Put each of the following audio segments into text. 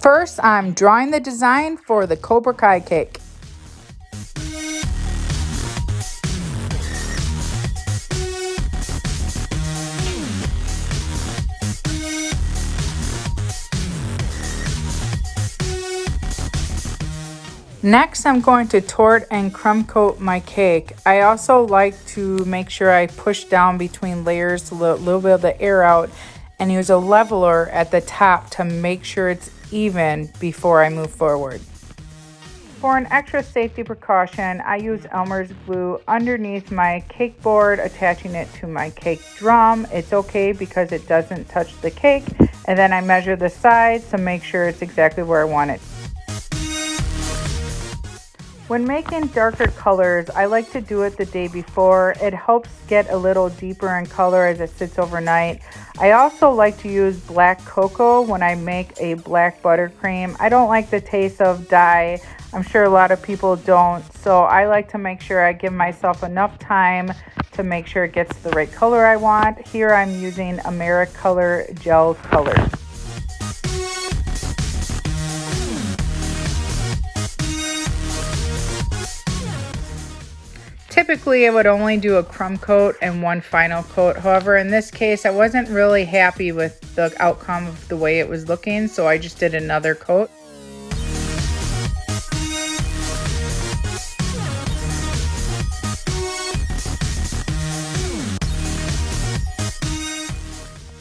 First, I'm drawing the design for the Cobra Kai cake. Next, I'm going to torte and crumb coat my cake. I also like to make sure I push down between layers to let a little bit of the air out and use a leveler at the top to make sure it's even before I move forward. For an extra safety precaution, I use Elmer's glue underneath my cake board, attaching it to my cake drum. It's okay because it doesn't touch the cake, and then I measure the sides to make sure it's exactly where I want it. When making darker colors, I like to do it the day before. It helps get a little deeper in color as it sits overnight. I also like to use black cocoa when I make a black buttercream. I don't like the taste of dye. I'm sure a lot of people don't. So I like to make sure I give myself enough time to make sure it gets the right color I want. Here I'm using Americolor gel colors. Typically, I would only do a crumb coat and one final coat. However, in this case, I wasn't really happy with the outcome of the way it was looking, so I just did another coat.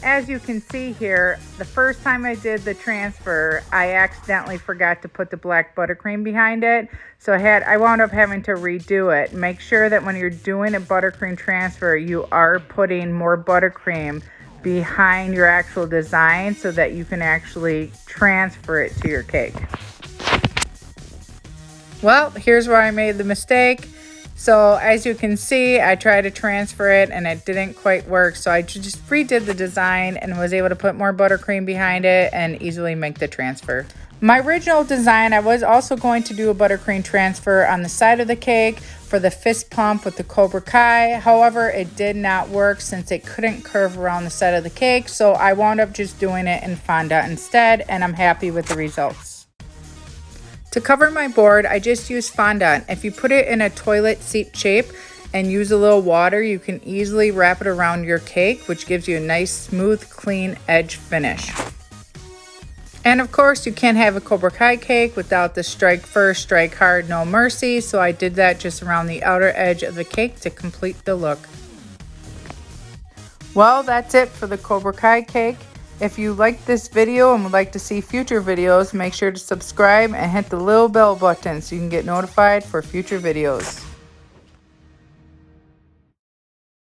As you can see here, the first time I did the transfer, I accidentally forgot to put the black buttercream behind it. So I wound up having to redo it. Make sure that when you're doing a buttercream transfer, you are putting more buttercream behind your actual design so that you can actually transfer it to your cake. Well, here's where I made the mistake. So as you can see, I tried to transfer it and it didn't quite work. So I just redid the design and was able to put more buttercream behind it and easily make the transfer. My original design, I was also going to do a buttercream transfer on the side of the cake for the fist pump with the Cobra Kai. However, it did not work since it couldn't curve around the side of the cake. So I wound up just doing it in fondant instead, and I'm happy with the results. To cover my board, I just use fondant. If you put it in a toilet seat shape and use a little water, you can easily wrap it around your cake, which gives you a nice, smooth, clean edge finish. And of course, you can't have a Cobra Kai cake without the strike first, strike hard, no mercy. So I did that just around the outer edge of the cake to complete the look. Well, that's it for the Cobra Kai cake. If you liked this video and would like to see future videos, make sure to subscribe and hit the little bell button so you can get notified for future videos.